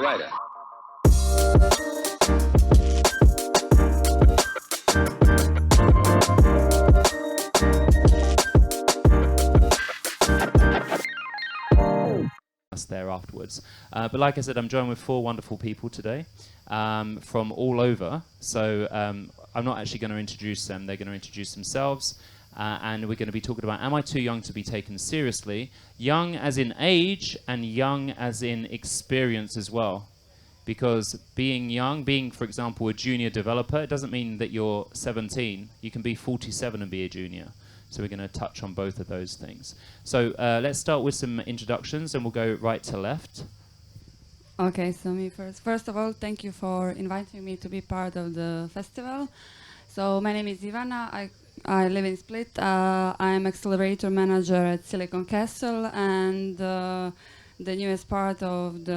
writer. There afterwards. But like I said, I'm joined with 4 wonderful people today from all over. So I'm not actually going to introduce them. They're going to introduce themselves. And we're going to be talking about, am I too young to be taken seriously? Young as in age and young as in experience as well. Because being young, being, for example, a junior developer, it doesn't mean that you're 17. You can be 47 and be a junior. So we're going to touch on both of those things. So let's start with some introductions, and we'll go right to left. Okay, so me first. First of all, thank you for inviting me to be part of the festival. So my name is Ivana. I live in Split. I'm accelerator manager at Silicon Castle, and the newest part of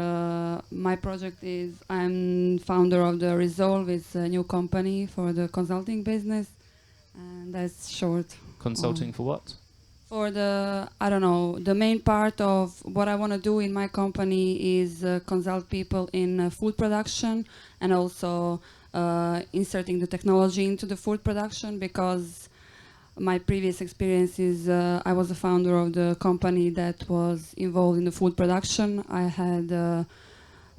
my project is I'm founder of the Resolve. It's a new company for the consulting business, and that's short. Consulting for what? For the main part of what I want to do in my company is consult people in food production and also inserting the technology into the food production, because my previous experience is I was the founder of the company that was involved in the food production. I had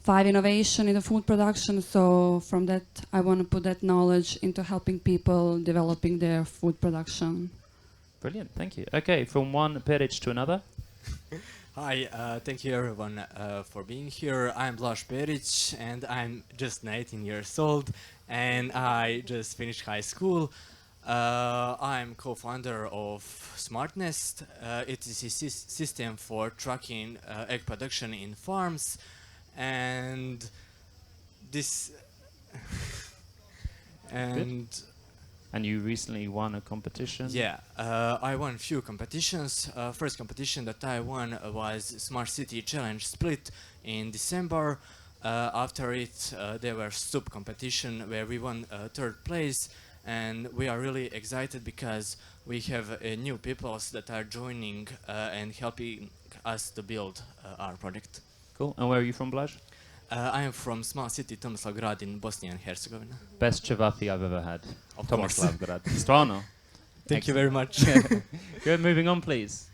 5 innovation in the food production, so from that I want to put that knowledge into helping people developing their food production. Brilliant, thank you. Okay, from one Perić to another. Hi, thank you everyone for being here. I'm Blaž Perić and I'm just 19 years old and I just finished high school. I'm co-founder of SmartNest. It is a system for tracking egg production in farms, and this And you recently won a competition? Yeah, I won a few competitions. First competition that I won was Smart City Challenge Split in December. After it, there were sub competition where we won 3rd place, and we are really excited because we have new peoples that are joining and helping us to build our project. Cool. And where are you from, Blaž? I am from small city Tomislavgrad in Bosnia and Herzegovina. Best cevapi I've ever had. Of Tomislavgrad. Strano. Thank you very much. Good, moving on, please.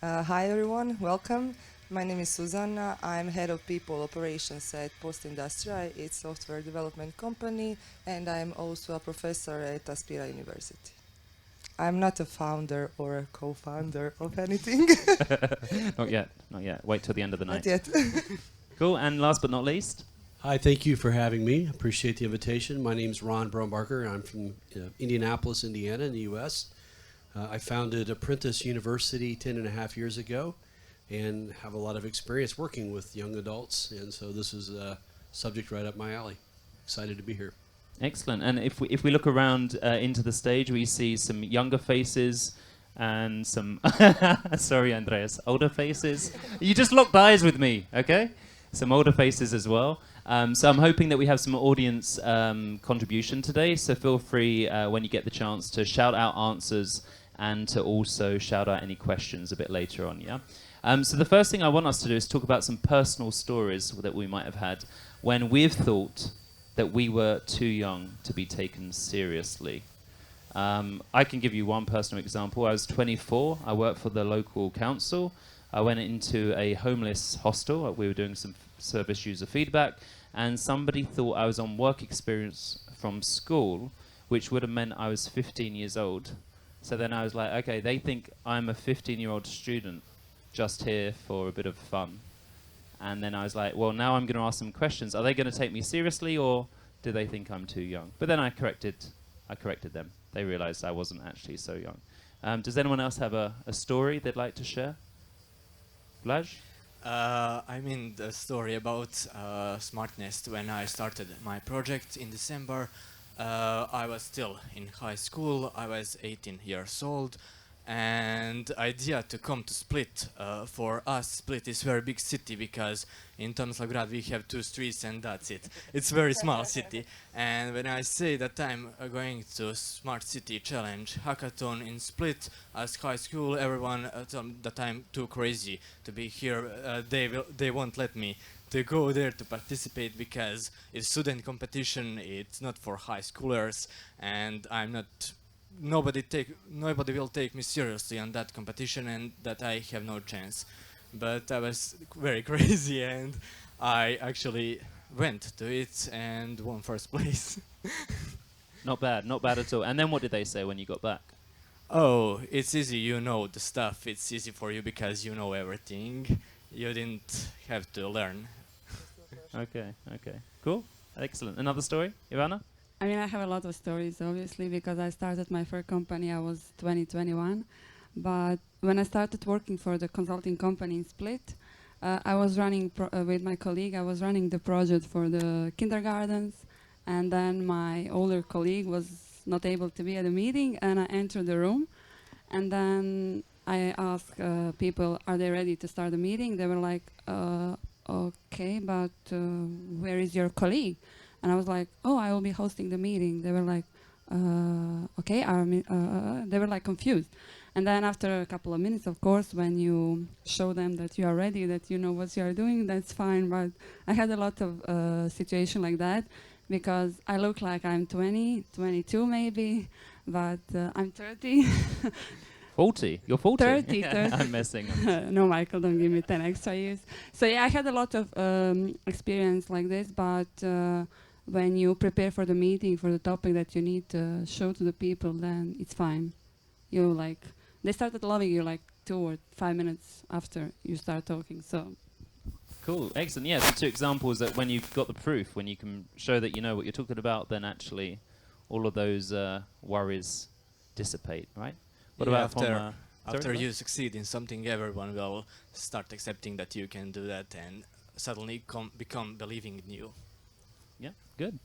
Hi everyone, welcome. My name is Suzana. I'm head of people operations at Postindustria. It's a software development company, and I'm also a professor at Split University. I'm not a founder or a co-founder of anything. Not yet, not yet. Wait till the end of the night. Not yet. Cool, and last but not least. Hi, thank you for having me. Appreciate the invitation. My name is Brumbarger. I'm from Indianapolis, Indiana in the U.S. I founded Apprentice University 10.5 years ago and have a lot of experience working with young adults, and so this is a subject right up my alley. Excited to be here. Excellent. And if we look around into the stage, we see some younger faces and some, sorry Andreas, older faces. You just locked eyes with me, okay? Some older faces as well. So I'm hoping that we have some audience contribution today, so feel free when you get the chance to shout out answers and to also shout out any questions a bit later on, yeah? So the first thing I want us to do is talk about some personal stories that we might have had when we've thought that we were too young to be taken seriously. I can give you one personal example. I was 24, I worked for the local council. I went into a homeless hostel. We were doing some service user feedback, and somebody thought I was on work experience from school, which would have meant I was 15 years old. So then I was like, okay, they think I'm a 15-year-old student just here for a bit of fun. And then I was like, well, now I'm going to ask them questions. Are they going to take me seriously, or do they think I'm too young? But then I corrected them. They realized I wasn't actually so young. Does anyone else have a story they'd like to share? Blaž? I mean the story about SmartNest. When I started my project in December, I was still in high school. I was 18 years old, and idea to come to Split. For us, Split is very big city because in Tomislavgrad we have 2 streets and that's it. It's very small city. And when I say that I'm going to Smart City Challenge hackathon in Split as high school, everyone tell me that I'm too crazy to be here. They won't let me to go there to participate because it's student competition. It's not for high schoolers, and I'm not. Nobody will take me seriously on that competition, and that I have no chance. But I was very crazy, and I actually went to it and won first place. Not bad at all. And then what did they say when you got back? Oh, it's easy, you know the stuff. It's easy for you because you know everything. You didn't have to learn. Okay, cool, excellent. Another story, Ivana? I mean, I have a lot of stories, obviously, because I started my first company, I was 21. But when I started working for the consulting company in Split, I was running, with my colleague, I was running the project for the kindergartens. And then my older colleague was not able to be at the meeting, and I entered the room. And then I asked people, are they ready to start the meeting? They were like, okay, but where is your colleague? And I was like, oh, I will be hosting the meeting. They were like, okay, they were like confused. And then after a couple of minutes, of course, when you show them that you are ready, that you know what you are doing, that's fine. But I had a lot of situation like that because I look like I'm 20, 22 maybe, but I'm 30. 40? You're 40? 30. I'm messing up. No, Michael, don't give me 10 extra years. So yeah, I had a lot of experience like this, but when you prepare for the meeting, for the topic that you need to show to the people, then it's fine. You like, they started loving you like 2 or 5 minutes after you start talking, so. Cool, excellent. Yeah, so 2 examples that when you've got the proof, when you can show that you know what you're talking about, then actually all of those worries dissipate, right? What about after you succeed in something, everyone will start accepting that you can do that and suddenly become believing in you. Yeah, good.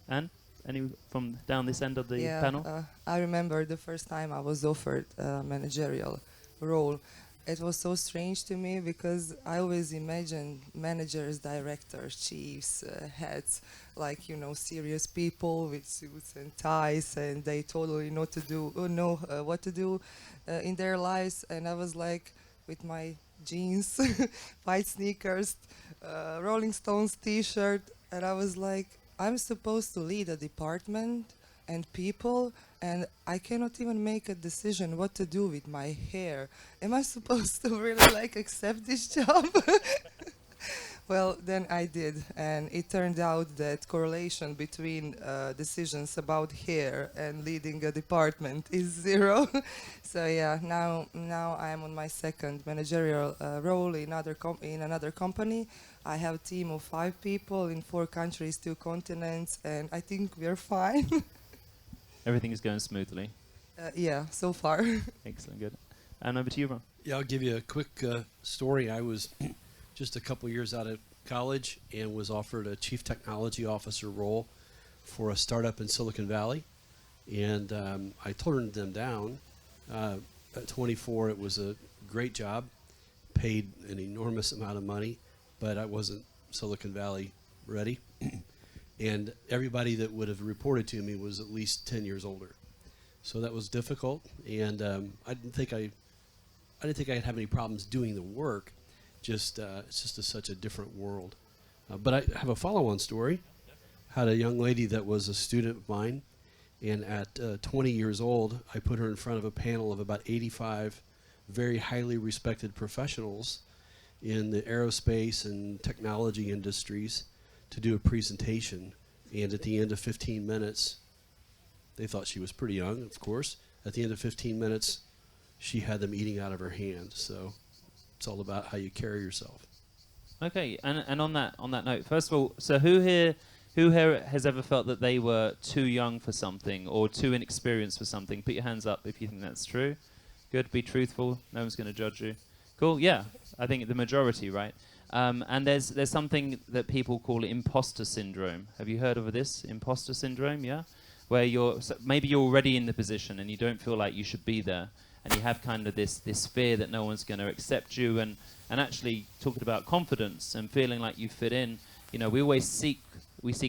And any from down this end of the panel? I remember the first time I was offered a managerial role. It was so strange to me because I always imagined managers, directors, chiefs, heads, like, you know, serious people with suits and ties, and they totally know what to do in their lives. And I was like, with my jeans, white sneakers, Rolling Stones T-shirt, and I was like, I'm supposed to lead a department and people, and I cannot even make a decision what to do with my hair. Am I supposed to really like accept this job? Well, then I did, and it turned out that correlation between decisions about hair and leading a department is 0. So yeah, now I'm on my second managerial role in another company. I have a team of 5 people in 4 countries, 2 continents, and I think we're fine. Everything is going smoothly. Yeah, so far. Excellent, good. And over to you, Ron. Yeah, I'll give you a quick story. I was just a couple years out of college and was offered a chief technology officer role for a startup in Silicon Valley. And I turned them down. At 24, it was a great job, paid an enormous amount of money, but I wasn't Silicon Valley ready. And everybody that would have reported to me was at least 10 years older. So that was difficult, and I didn't think I'd have any problems doing the work. Just it's just such a different world. But I have a follow-on story. Had a young lady that was a student of mine, and at 20 years old, I put her in front of a panel of about 85 very highly respected professionals in the aerospace and technology industries to do a presentation. And at the end of 15 minutes, they thought she was pretty young, of course. At the end of 15 minutes, she had them eating out of her hand. So it's all about how you carry yourself. Okay, and on that note, first of all, so who here has ever felt that they were too young for something or too inexperienced for something? Put your hands up if you think that's true. Good, be truthful. No one's going to judge you. Cool, yeah. I think the majority, right? And there's something that people call imposter syndrome. Have you heard of this? Imposter syndrome, yeah? Where maybe you're already in the position and you don't feel like you should be there. and you have kind of this fear that no one's going to accept you, and actually talking about confidence and feeling like you fit in. You know, we seek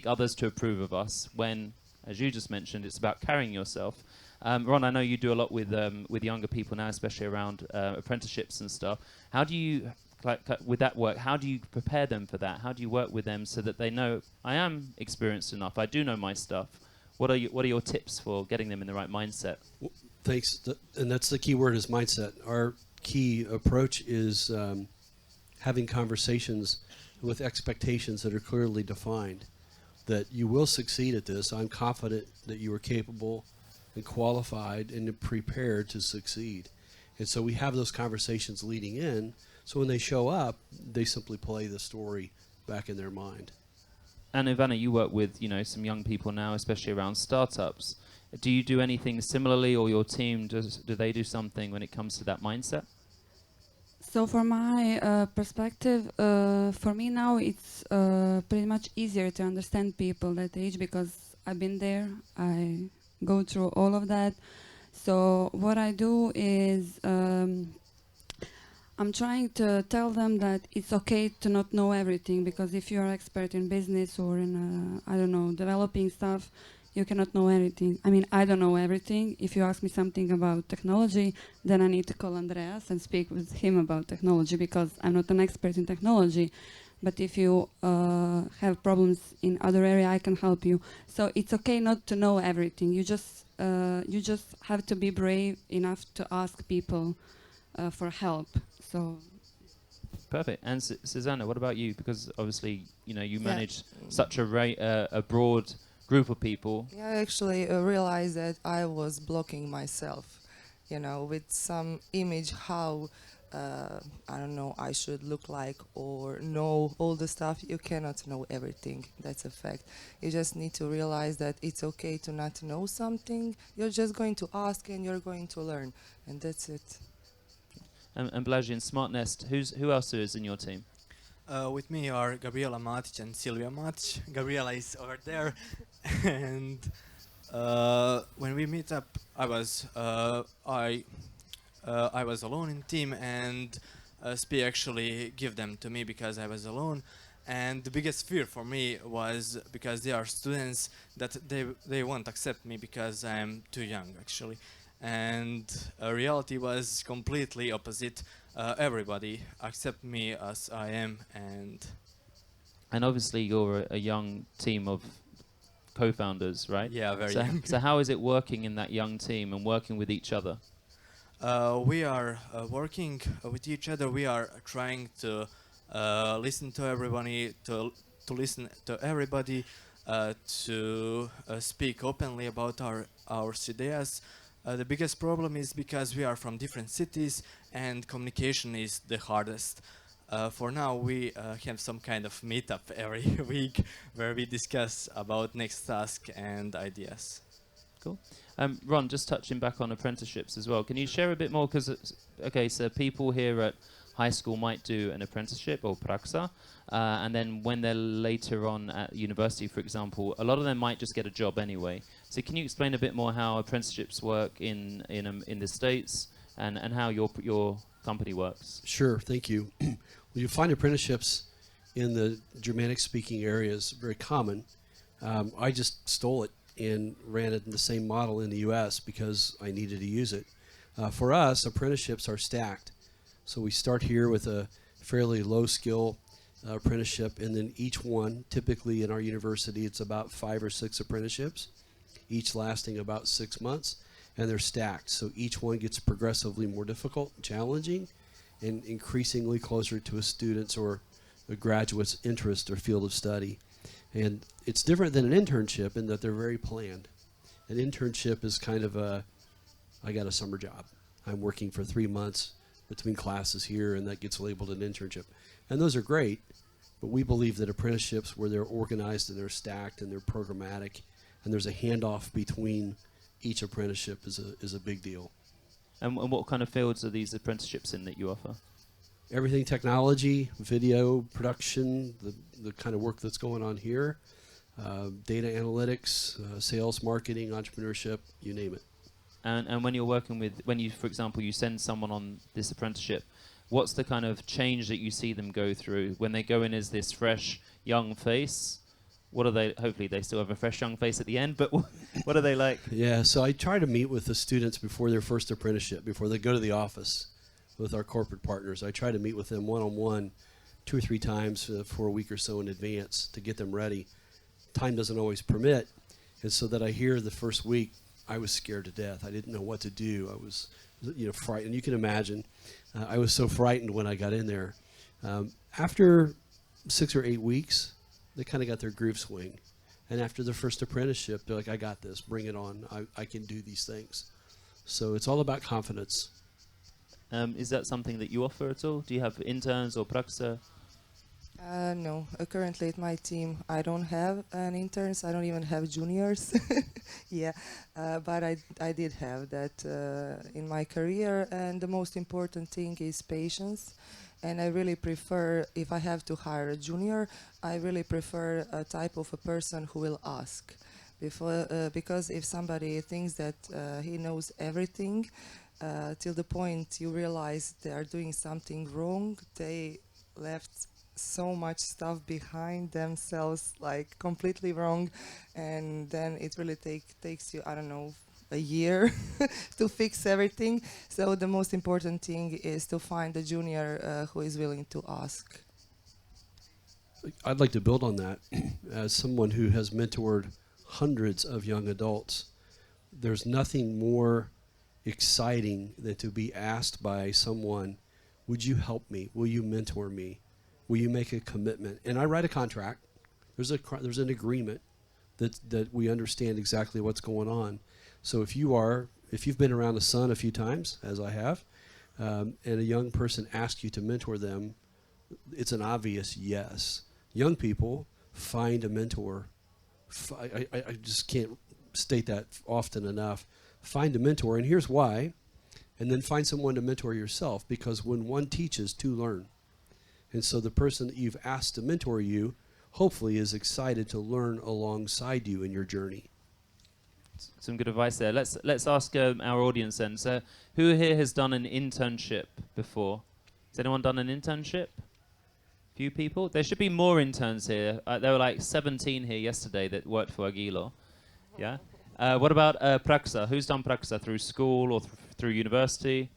others to approve of us when, as you just mentioned, it's about carrying yourself. Ron, I know you do a lot with younger people now, especially around apprenticeships and stuff. How do you, with that work, how do you prepare them for that? How do you work with them so that they know, I am experienced enough, I do know my stuff? What are your tips for getting them in the right mindset? Well, thanks. And that's the key word, is mindset. Our key approach is having conversations with expectations that are clearly defined, that you will succeed at this. I'm confident that you are capable and qualified and prepared to succeed. And so we have those conversations leading in, so when they show up, they simply play the story back in their mind. And Ivana, you work with, you know, some young people now, especially around startups. Do you do anything similarly, or your team, do they do something when it comes to that mindset? So from my perspective, for me now it's pretty much easier to understand people that age, because I've been there. I go through all of that. So what I do is I'm trying to tell them that it's okay to not know everything, because if you're an expert in business or in, I don't know, developing stuff, you cannot know everything. I mean, I don't know everything. If you ask me something about technology, then I need to call Andreas and speak with him about technology, because I'm not an expert in technology. But if you have problems in other area, I can help you. So it's okay not to know everything. You just have to be brave enough to ask people for help. So. Perfect. And Suzana, what about you? Because obviously, you know, you manage such a broad group of people. Yeah, I actually realized that I was blocking myself, you know, with some image how, I don't know, I should look like or know all the stuff. You cannot know everything. That's a fact. You just need to realize that it's okay to not know something. You're just going to ask and you're going to learn. And that's it. And Blaž, in SmartNest, who else is in your team? With me are Gabriela Matic and Silvia Matic. Gabriela is over there. And when we meet up, I was alone in team, and Spi actually give them to me because I was alone. And the biggest fear for me was because they are students, that they won't accept me because I'm too young actually. And reality was completely opposite. Everybody accept me as I am, And obviously you're a young team of co-founders, right? yeah, very so, young. so how is it working in that young team and working with each other? We are working with each other. We are trying to listen to everybody, to listen to everybody, to speak openly about our ideas. The biggest problem is because we are from different cities and communication is the hardest. For now, we have some kind of meetup every week where we discuss about next task and ideas. Cool. Ron, just touching back on apprenticeships as well. Can you share a bit more? Because, okay, so people here at high school might do an apprenticeship or praxa, and then when they're later on at university, for example, a lot of them might just get a job anyway. So can you explain a bit more how apprenticeships work in the States and how your company works? Sure, thank you. Well, you find apprenticeships in the Germanic-speaking areas very common. I just stole it and ran it in the same model in the U.S. because I needed to use it. For us, apprenticeships are stacked. So we start here with a fairly low-skill apprenticeship, and then each one, typically in our university, it's about 5 or 6 apprenticeships, each lasting about 6 months, and they're stacked. So each one gets progressively more difficult and challenging, and increasingly closer to a student's or a graduate's interest or field of study. And it's different than an internship in that they're very planned. An internship is kind of I got a summer job. I'm working for 3 months between classes here, and that gets labeled an internship. And those are great, but we believe that apprenticeships where they're organized and they're stacked and they're programmatic and there's a handoff between each apprenticeship is a big deal. And what kind of fields are these apprenticeships in that you offer? Everything technology, video, production, the kind of work that's going on here, data analytics, sales, marketing, entrepreneurship, you name it. And when you're working with, when you, for example, you send someone on this apprenticeship, what's the kind of change that you see them go through when they go in as this fresh young face? What are they? Hopefully, they still have a fresh young face at the end. But what are they like? Yeah, so I try to meet with the students before their first apprenticeship, before they go to the office with our corporate partners. I try to meet with them one-on-one 2 or 3 times for a week or so in advance to get them ready. Time doesn't always permit, and so that I hear the first week, I was scared to death. I didn't know what to do. I was, frightened. You can imagine. I was so frightened when I got in there. After 6 or 8 weeks, they kind of got their groove swing. And after their first apprenticeship, they're like, I got this. Bring it on. I can do these things. So it's all about confidence. Is that something that you offer at all? Do you have interns or praxa? No, currently at my team I don't have an interns. I don't even have juniors. Yeah, but I did have that in my career, and the most important thing is patience. And I really prefer, if I have to hire a junior, I really prefer a type of a person who will ask. Because if somebody thinks that he knows everything, till the point you realize they are doing something wrong, they left so much stuff behind themselves, like completely wrong, and then it really takes you, I don't know, a year to fix everything. So the most important thing is to find a junior who is willing to ask. I'd like to build on that. As someone who has mentored hundreds of young adults, there's nothing more exciting than to be asked by someone, would you help me? Will you mentor me? Will you make a commitment? And I write a contract. There's an agreement that we understand exactly what's going on. So if you've been around the sun a few times, as I have, and a young person asks you to mentor them, it's an obvious yes. Young people, find a mentor. I just can't state that often enough. Find a mentor, and here's why. And then find someone to mentor yourself, because when one teaches, 2 learn. And so the person that you've asked to mentor you, hopefully is excited to learn alongside you in your journey. Some good advice there. Let's ask our audience then. So, who here has done an internship before? Has anyone done an internship? Few people. There should be more interns here. There were like 17 here yesterday that worked for Agilo. Yeah. What about praxa? Who's done praxa through school or through university?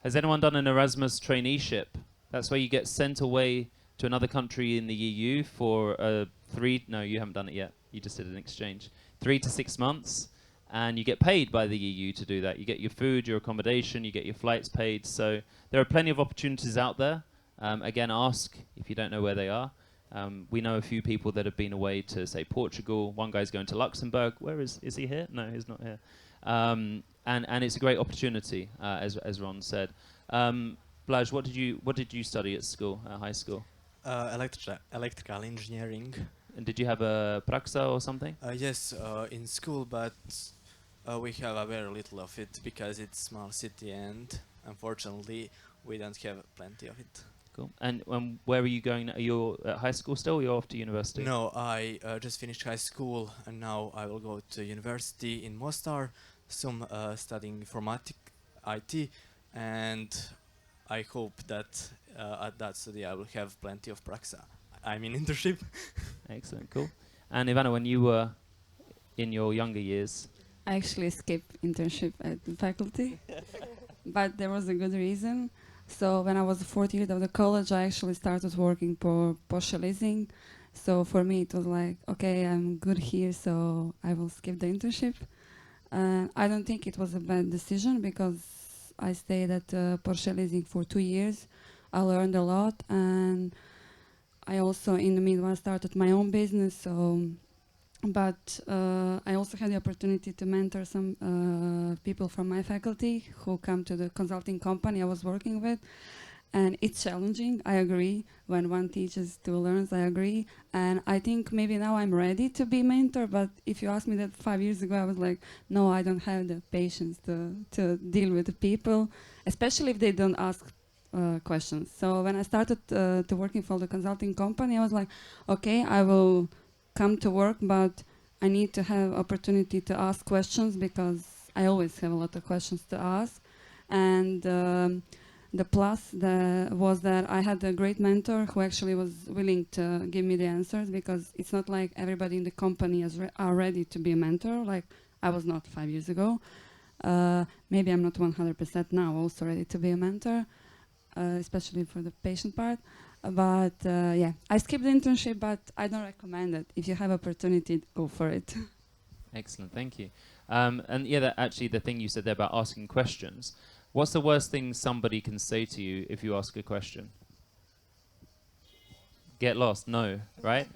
Has anyone done an Erasmus traineeship? That's where you get sent away to another country in the EU for 3. No, you haven't done it yet. You just did an exchange. 3 to 6 months, and you get paid by the EU to do that. You get your food, your accommodation, you get your flights paid. So there are plenty of opportunities out there. Again, ask if you don't know where they are. We know a few people that have been away to, say, Portugal. One guy's going to Luxembourg. Where is he here? No, he's not here. And it's a great opportunity, as Ron said. Blaž, what did you study at school, at high school? Electrical engineering. And did you have a praxa or something? Yes, in school, but we have a very little of it because it's a small city, and unfortunately we don't have plenty of it. Cool. And where are you going? Are you at high school still, or you're off to university? No, I just finished high school, and now I will go to university in Mostar, some studying informatic IT, and I hope that at that study I will have plenty of praxa. I mean internship. Excellent, cool. And Ivana, when you were in your younger years? I actually skipped internship at the faculty, but there was a good reason. So when I was 4th year of the college, I actually started working for Porsche Leasing. So for me, it was like, okay, I'm good here, so I will skip the internship. I don't think it was a bad decision because I stayed at Porsche Leasing for 2 years. I learned a lot, and I also, in the meanwhile, started my own business. So, but I also had the opportunity to mentor some people from my faculty who come to the consulting company I was working with. And it's challenging, I agree. When one teaches, 2 learns, I agree. And I think maybe now I'm ready to be mentor, but if you asked me that 5 years ago, I was like, no, I don't have the patience to deal with the people, especially if they don't ask questions. So when I started to working for the consulting company, I was like, okay, I will come to work, but I need to have opportunity to ask questions because I always have a lot of questions to ask. And the plus was that I had a great mentor who actually was willing to give me the answers, because it's not like everybody in the company are ready to be a mentor. Like I was not 5 years ago. Maybe I'm not 100% now also ready to be a mentor, especially for the patient part. But yeah, I skipped the internship, but I don't recommend it. If you have opportunity, go for it. Excellent, thank you. And yeah, that actually the thing you said there about asking questions. What's the worst thing somebody can say to you if you ask a question? Get lost? No, right?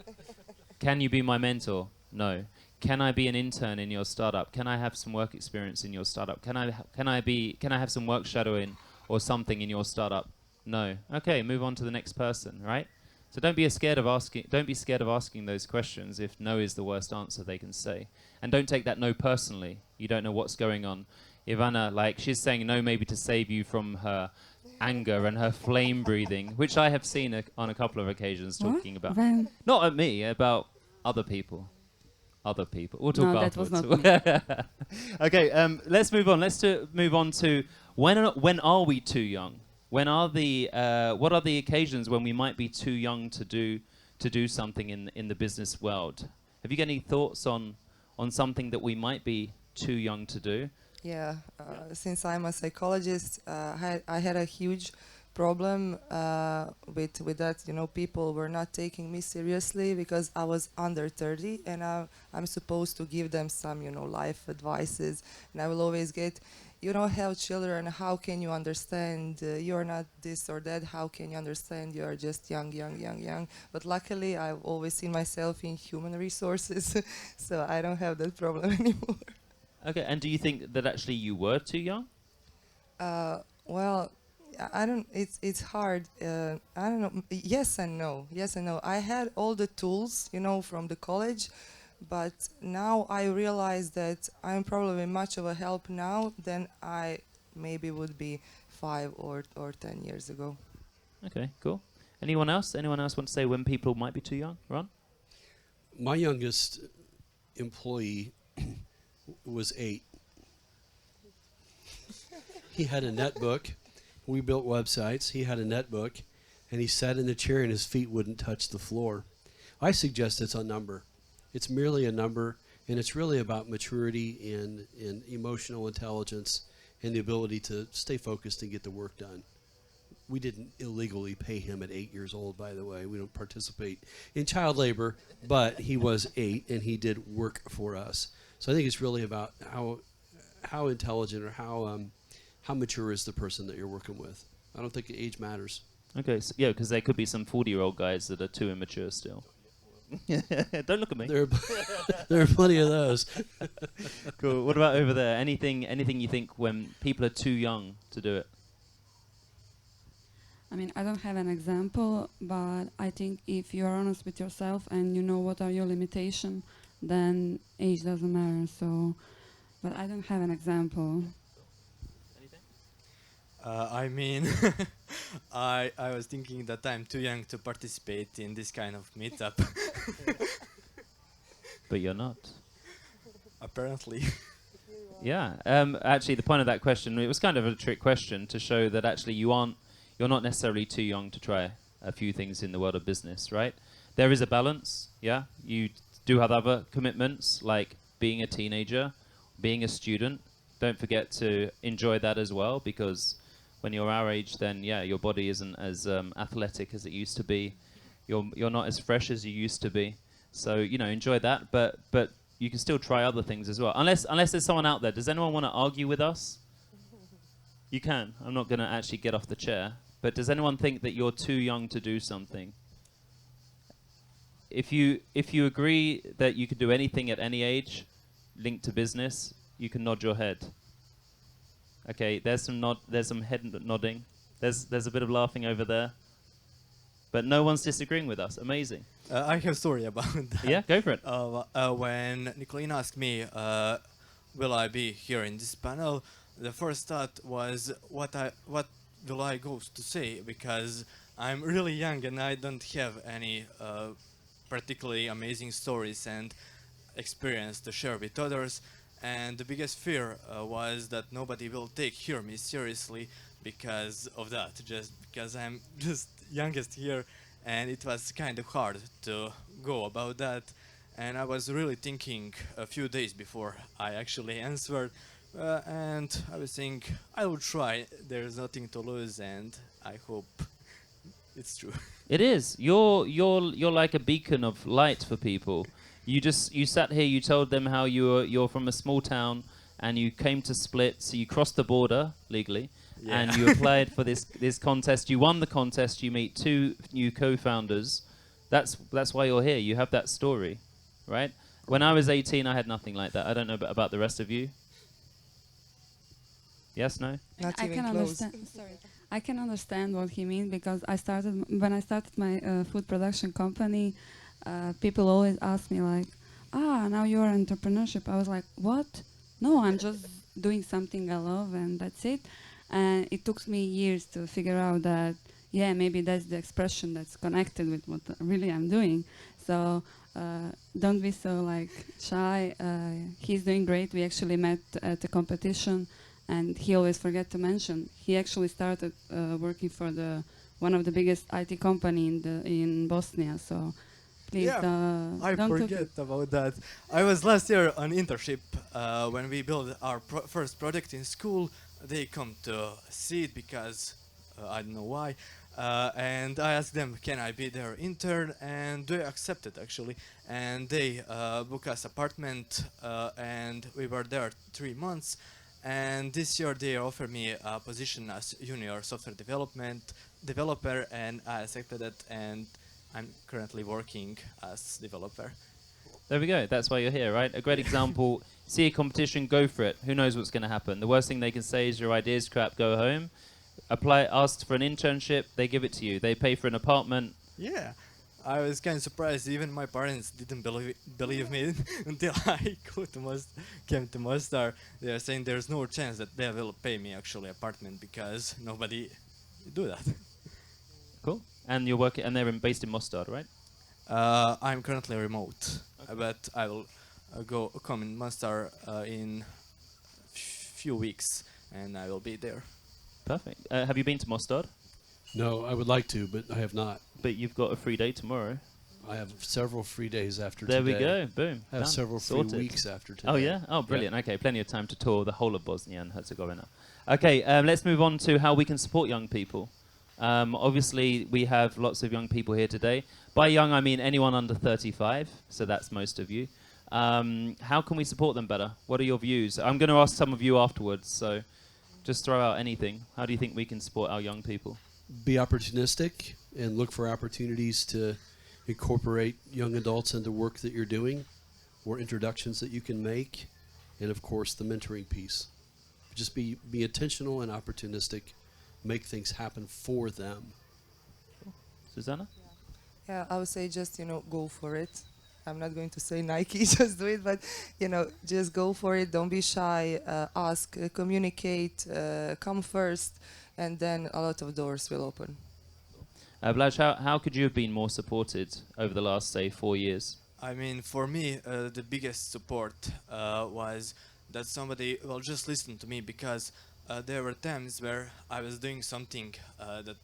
Can you be my mentor? No. Can I be an intern in your startup? Can I have some work experience in your startup? Can I have some work shadowing or something in your startup? No. Okay, move on to the next person, right? So don't be scared of asking those questions if no is the worst answer they can say. And don't take that no personally. You don't know what's going on. Ivana, like, she's saying no maybe to save you from her anger and her flame breathing, which I have seen on a couple of occasions talking about. When? Not at me, about other people. Other people. We'll talk No, that afterwards. was not me. Okay, let's move on. Move on to when are we too young? When are what are the occasions when we might be too young to do something in the business world? Have you got any thoughts on something that we might be too young to do? Yeah, since I'm a psychologist, I had a huge problem with that. You know, people were not taking me seriously because I was under 30, and I'm supposed to give them some, you know, life advices, and I will always get, you don't have children, how can you understand? You're not this or that, how can you understand? You're just young. But luckily, I've always seen myself in human resources, so I don't have that problem anymore. Okay, and do you think that actually you were too young? Well, I don't. It's hard. I don't know. Yes and no. Yes and no. I had all the tools, you know, from the college, but now I realize that I'm probably much of a help now than I maybe would be 5 or 10 years ago. Okay, cool. Anyone else? Anyone else want to say when people might be too young? Ron? My youngest employee was 8. He had a netbook. We built websites. He had a netbook, and he sat in the chair and his feet wouldn't touch the floor. I suggest it's a number. It's merely a number, and it's really about maturity and emotional intelligence and the ability to stay focused and get the work done. We didn't illegally pay him at 8 years old, by the way. We don't participate in child labor, but he was 8, and he did work for us. So I think it's really about how intelligent or how mature is the person that you're working with. I don't think age matters. Okay, so yeah, because there could be some 40-year-old guys that are too immature still. Don't look at me. There are plenty of those. Cool. What about over there? Anything you think when people are too young to do it? I mean, I don't have an example, but I think if you're honest with yourself and you know what are your limitations, then age doesn't matter. So, but I don't have an example. Anything? I mean, I was thinking that I'm too young to participate in this kind of meetup. But you're not. Apparently. Yeah. Actually, the point of that question, it was kind of a trick question to show that actually you're not necessarily too young to try a few things in the world of business, right? There is a balance. Yeah. You do have other commitments like being a teenager, being a student. Don't forget to enjoy that as well, because when you're our age, then yeah, your body isn't as athletic as it used to be. You're not as fresh as you used to be. So enjoy that, but you can still try other things as well. Unless there's someone out there. Does anyone want to argue with us? You can. I'm not going to actually get off the chair. But does anyone think that you're too young to do something? If you agree that you can do anything at any age linked to business, you can nod your head. Okay, there's some head nodding. There's a bit of laughing over there. But no one's disagreeing with us. Amazing. I have a story about that. Yeah, go for it. When Nicolina asked me, will I be here in this panel, the first thought was, what will I go to say? Because I'm really young and I don't have any particularly amazing stories and experience to share with others. And the biggest fear was that nobody will hear me seriously because of that, just because I'm just youngest here, and it was kind of hard to go about that. And I was really thinking a few days before I actually answered, and I was thinking I will try. There's nothing to lose, and I hope it's true. It is. You're like a beacon of light for people. You sat here. You told them how you're from a small town and you came to Split. So you crossed the border legally, Yeah. and you applied for this contest. You won the contest. You meet 2 new co-founders. That's why you're here. You have that story, right? When I was 18, I had nothing like that. I don't know about the rest of you. Yes, no. Not I even can close. understand. Sorry, I can understand what he means because when I started my food production company, people always ask me like, now you're entrepreneurship. I was like, what? No, I'm just doing something I love and that's it. And it took me years to figure out that maybe that's the expression that's connected with what really I'm doing. So don't be so like shy. He's doing great. We actually met at a competition. And he always forget to mention he actually started working for one of the biggest IT company in Bosnia. So please, I don't forget about that. I was last year on internship when we built our first project in school. They come to see it because I don't know why. And I asked them, can I be their intern? And they accepted actually. And they booked us apartment and we were there 3 months. And this year they offered me a position as junior software developer, and I accepted it, and I'm currently working as developer. There we go. That's why you're here, right? A great example. See a competition, go for it. Who knows what's going to happen? The worst thing they can say is your idea's crap, go home. Apply, ask for an internship, they give it to you. They pay for an apartment. Yeah, I was kind of surprised. Even my parents didn't believe me until I came to Mostar. They are saying there's no chance that they will pay me actually apartment because nobody do that. Cool. And you're working, and they're based in Mostar, right? I'm currently remote, but I will come in Mostar in few weeks, and I will be there. Perfect. Have you been to Mostar? No, I would like to, but I have not. But you've got a free day tomorrow. I have several free days after There today. we go. Boom. I have Done. several Sorted. free weeks after today. Oh, yeah? Oh, brilliant. Okay, plenty of time to tour the whole of Bosnia and Herzegovina. Okay, let's move on to how we can support young people. Obviously, we have lots of young people here today. By young, I mean anyone under 35, so that's most of you. How can we support them better? What are your views? I'm going to ask some of you afterwards, so just throw out anything. How do you think we can support our young people? Be opportunistic and look for opportunities to incorporate young adults into work that you're doing, or introductions that you can make, and of course the mentoring piece. Just be intentional and opportunistic, make things happen for them. Suzana? Yeah, I would say just, go for it. I'm not going to say Nike, just do it, but, just go for it. Don't be shy, ask, communicate, come first, and then a lot of doors will open. Blaž, how could you have been more supported over the last, say, 4 years? I mean, for me, the biggest support was that somebody will just listen to me, because there were times where I was doing something that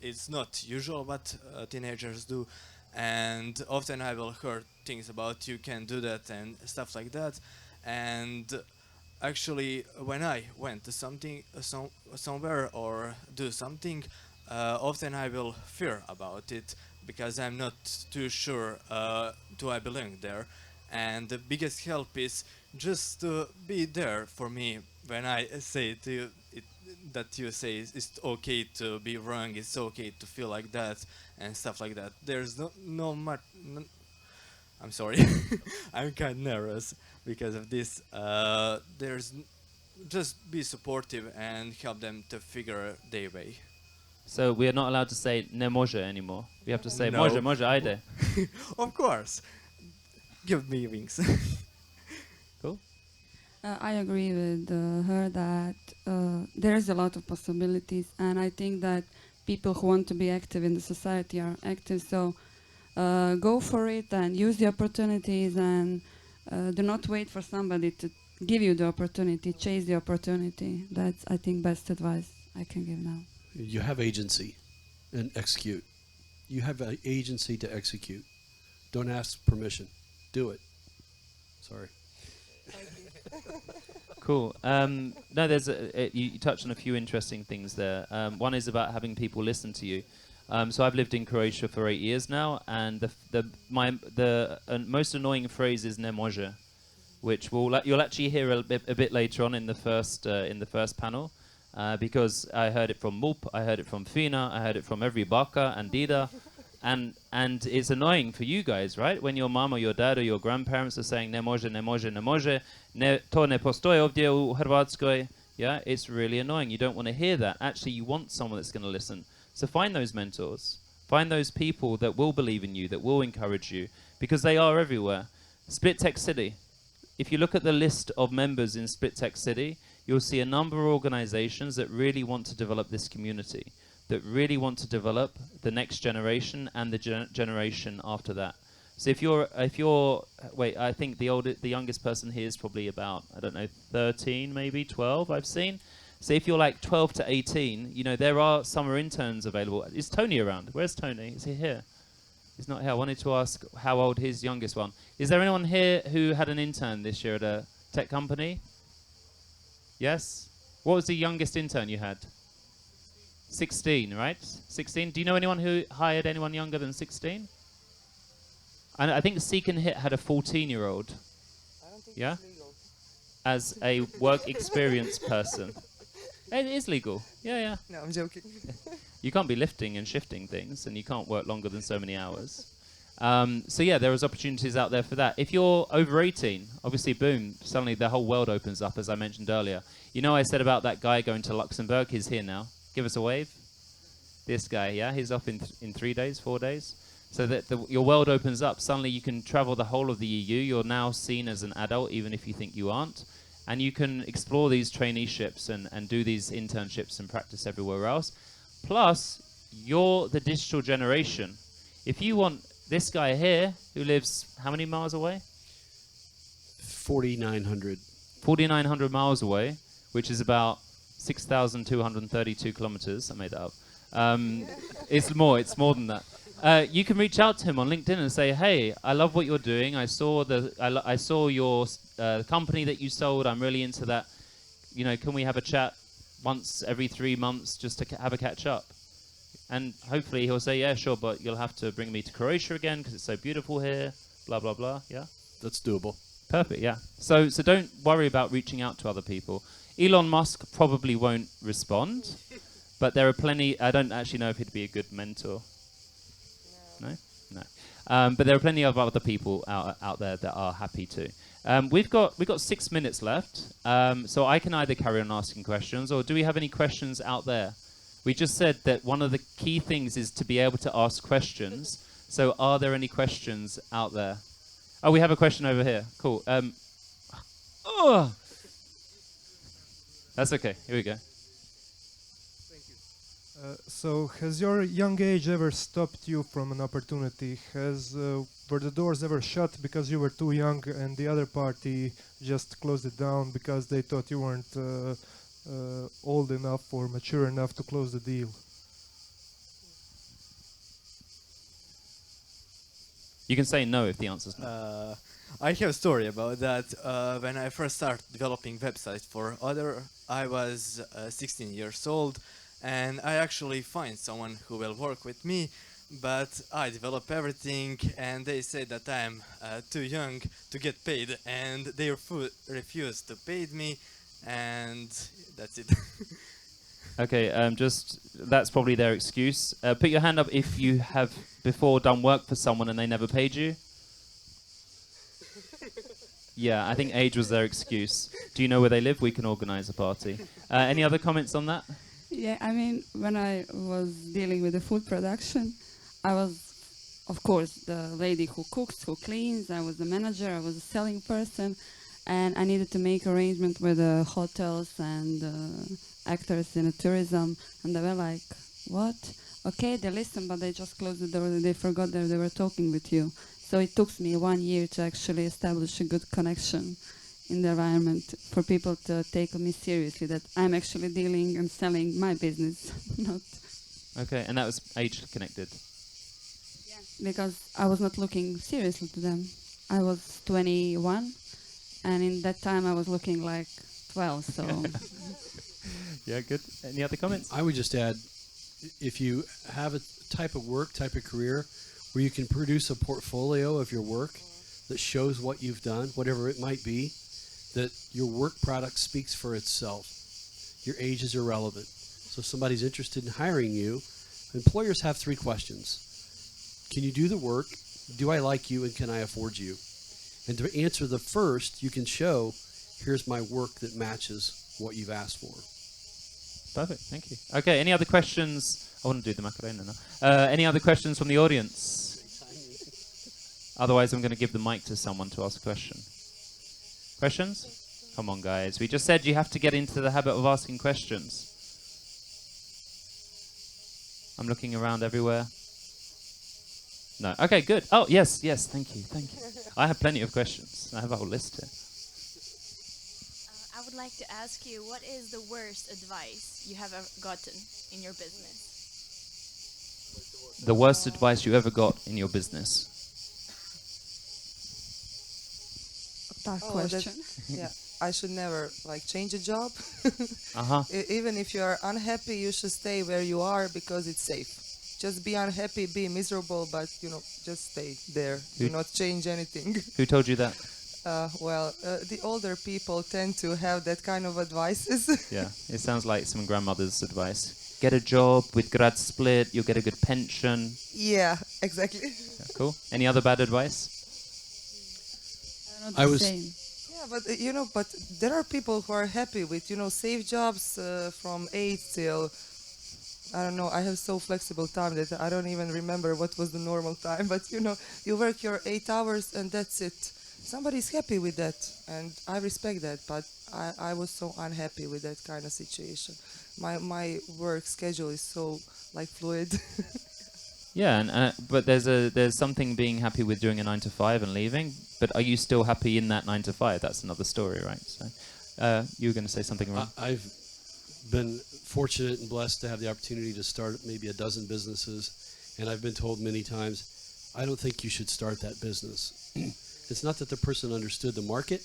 is not usual what teenagers do, and often I will hear things about you can do that and stuff like that. And actually, when I went to somewhere or do something, often I will fear about it because I'm not too sure do I belong there. And the biggest help is just to be there for me when I say to you that you say it's okay to be wrong, it's okay to feel like that and stuff like that. There's I'm sorry, I'm kind of nervous because of this. Just be supportive and help them to figure their way. So we are not allowed to say ne može anymore. We have to say No. može, ajde. Of course, give me wings. Cool. I agree with her that there's a lot of possibilities, and I think that people who want to be active in the society are active. So go for it and use the opportunities, and do not wait for somebody to give you the opportunity, chase the opportunity. That's, I think, best advice I can give now. You have agency and execute. You have an agency to execute. Don't ask permission. Do it. Sorry. Cool. No, there's you touched on a few interesting things there. One is about having people listen to you. So I've lived in Croatia for 8 years now, and the most annoying phrase is "ne može," which you'll actually hear a bit later on in the first panel, because I heard it from Mup, I heard it from Fina, I heard it from every baka and dida. And it's annoying for you guys, right? When your mom or your dad or your grandparents are saying ne može, ne može, ne može, to ne postoji ovdje u Hrvatskoj. Yeah, it's really annoying. You don't want to hear that. Actually, you want someone that's going to listen. So find those mentors. Find those people that will believe in you, that will encourage you, because they are everywhere. Split Tech City. If you look at the list of members in Split Tech City, you'll see a number of organizations that really want to develop this community, that really want to develop the next generation and the generation after that. So if you're wait, I think the youngest person here is probably about, I don't know, 13, maybe 12 I've seen. So if you're like 12 to 18, you know, there are summer interns available. Is Tony around? Where's Tony? Is he here? He's not here. I wanted to ask how old his youngest one. Is there anyone here who had an intern this year at a tech company? Yes? What was the youngest intern you had? 16, right? 16. Do you know anyone who hired anyone younger than 16? And I think Seek and Hit had a 14-year-old. I don't think Yeah? it's legal. As a work experience person. It is legal. Yeah, yeah. No, I'm joking. You can't be lifting and shifting things, and you can't work longer than so many hours. So yeah, there is opportunities out there for that. If you're over 18, obviously, boom, suddenly the whole world opens up, as I mentioned earlier. You know, I said about that guy going to Luxembourg. He's here now. Give us a wave. This guy, yeah, he's off in 3 days, 4 days. So that your world opens up. Suddenly you can travel the whole of the EU. You're now seen as an adult, even if you think you aren't. And you can explore these traineeships and do these internships and practice everywhere else. Plus, you're the digital generation. If you want this guy here, who lives how many miles away? 4,900. 4,900 miles away, which is about 6,232 kilometers. I made that up. It's more than that. You can reach out to him on LinkedIn and say, "Hey, I love what you're doing. I saw your company that you sold. I'm really into that. You know, can we have a chat once every 3 months just to have a catch up?" And hopefully he'll say, "Yeah, sure, but you'll have to bring me to Croatia again because it's so beautiful here." Blah blah blah. Yeah, That's doable. perfect. Yeah. So don't worry about reaching out to other people. Elon Musk probably won't respond, but there are plenty. I don't actually know if he'd be a good mentor. No. But there are plenty of other people out there that are happy to. We've got 6 minutes left, so I can either carry on asking questions, or do we have any questions out there? We just said that one of the key things is to be able to ask questions. So are there any questions out there? Oh, we have a question over here. Cool. Oh, that's okay. Here we go. So has your young age ever stopped you from an opportunity? Were the doors ever shut because you were too young and the other party just closed it down because they thought you weren't old enough or mature enough to close the deal? You can say no if the answer's no. I have a story about that. When I first started developing websites for other, I was 16 years old, and I actually find someone who will work with me, but I develop everything, and they say that I'm too young to get paid, and they refuse to pay me, and that's it. Okay, that's probably their excuse. Put your hand up if you have before done work for someone and they never paid you. Yeah, I think age was their excuse. Do you know where they live? We can organize a party. Any other comments on that? Yeah, I mean, when I was dealing with the food production, I was, of course, the lady who cooks, who cleans. I was the manager, I was a selling person, and I needed to make arrangement with the hotels and actors in the tourism, and they were like, "What? Okay, they listen, but they just closed the door, they forgot that they were talking with you." So it took me 1 year to actually establish a good connection in the environment for people to take me seriously, that I'm actually dealing and selling my business, not Okay, and that was age connected. because I was not looking seriously to them. I was 21, and in that time I was looking like 12, so Yeah, good. Any other comments? I would just add, if you have a type of work, type of career, where you can produce a portfolio of your work that shows what you've done, whatever it might be, that your work product speaks for itself. Your age is irrelevant. So if somebody's interested in hiring you, employers have 3 questions. Can you do the work? Do I like you? And can I afford you? And to answer the first, you can show, here's my work that matches what you've asked for. Perfect, thank you. Okay, any other questions? I want to do the Macarena now. Any other questions from the audience? Otherwise, I'm going to give the mic to someone to ask a question. Questions? Come on, guys. We just said you have to get into the habit of asking questions. I'm looking around everywhere. No. Okay, good. Oh, yes, thank you. I have plenty of questions. I have a whole list here. I would like to ask you, what is the worst advice you have ever gotten in your business? The worst advice you ever got in your business? tough Oh, question. yeah, I should never change a job. Uh-huh. Even if you are unhappy, you should stay where you are because it's safe. Just be unhappy, be miserable, but just stay there. Do not change anything. Who told you that? The older people tend to have that kind of advices. Yeah, it sounds like some grandmother's advice. Get a job with grad split, you'll get a good pension. Yeah, exactly. Yeah, cool. Any other bad advice? I was- Yeah, but there are people who are happy with safe jobs from 8 till I don't know. I have so flexible time that I don't even remember what was the normal time. But you work your 8 hours and that's it. Somebody's happy with that, and I respect that. But I was so unhappy with that kind of situation. My work schedule is so fluid. Yeah, but there's something being happy with doing a 9 to 5 and leaving. But are you still happy in that 9 to 5? That's another story, right? So, you were going to say something wrong. I've been fortunate and blessed to have the opportunity to start maybe a dozen businesses, and I've been told many times, I don't think you should start that business. It's not that the person understood the market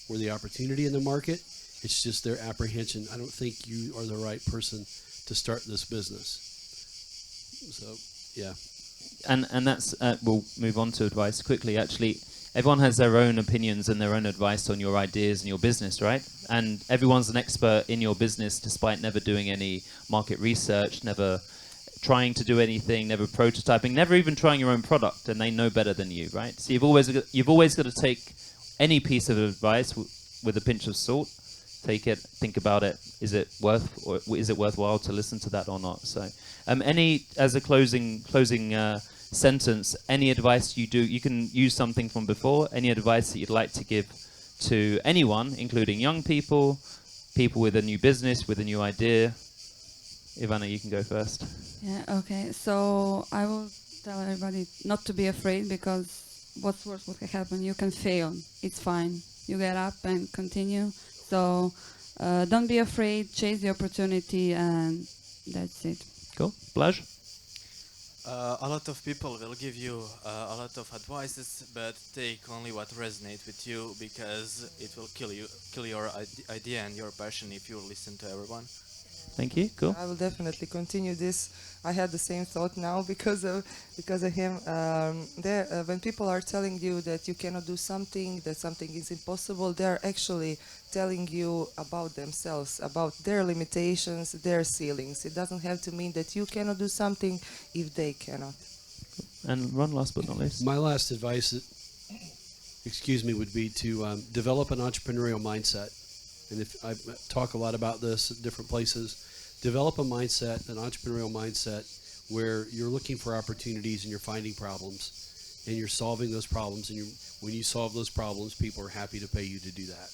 or the opportunity in the market. It's just their apprehension. I don't think you are the right person to start this business. So, yeah. And that's we'll move on to advice quickly. Actually, everyone has their own opinions and their own advice on your ideas and your business, right? And everyone's an expert in your business despite never doing any market research, never trying to do anything, never prototyping, never even trying your own product, and they know better than you, right? So you've always got to take any piece of advice with a pinch of salt. Take it, think about it. Is it worthwhile to listen to that or not? So, as a closing sentence, any advice you can use something from before. Any advice that you'd like to give to anyone, including young people, people with a new business, with a new idea. Ivana, you can go first. Yeah, okay. So I will tell everybody not to be afraid, because what's worse what can happen? You can fail. It's fine. You get up and continue. So don't be afraid. Chase the opportunity, and that's it. Cool. Blaž? A lot of people will give you a lot of advices, but take only what resonates with you, because it will kill your idea and your passion if you listen to everyone. Thank you. Cool. I will definitely continue this. I had the same thought now because of him. When people are telling you that you cannot do something, that something is impossible, they are actually telling you about themselves, about their limitations, their ceilings. It doesn't have to mean that you cannot do something if they cannot. And Ron, last but not least. My last advice, would be to develop an entrepreneurial mindset. And if I talk a lot about this at different places, develop a mindset, an entrepreneurial mindset, where you're looking for opportunities and you're finding problems and you're solving those problems. And when you solve those problems, people are happy to pay you to do that.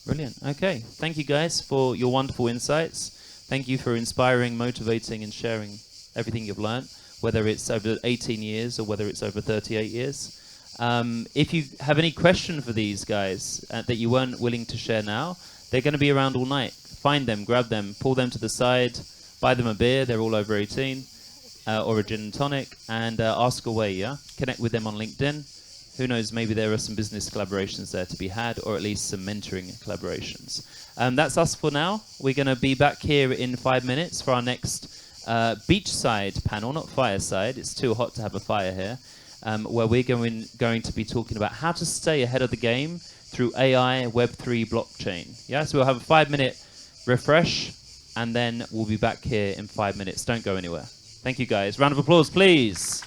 Brilliant. Okay. Thank you guys for your wonderful insights. Thank you for inspiring, motivating, and sharing everything you've learned, whether it's over 18 years or whether it's over 38 years. If you have any question for these guys that you weren't willing to share now, they're going to be around all night. Find them, grab them, pull them to the side, buy them a beer, they're all over 18, or a gin and tonic, and ask away, yeah? Connect with them on LinkedIn. Who knows, maybe there are some business collaborations there to be had, or at least some mentoring collaborations. That's us for now. We're going to be back here in 5 minutes for our next beachside panel, not fireside. It's too hot to have a fire here. Where we're going to be talking about how to stay ahead of the game through AI, Web3, blockchain. Yeah, so we'll have a 5-minute refresh, and then we'll be back here in 5 minutes. Don't go anywhere. Thank you, guys. Round of applause, please.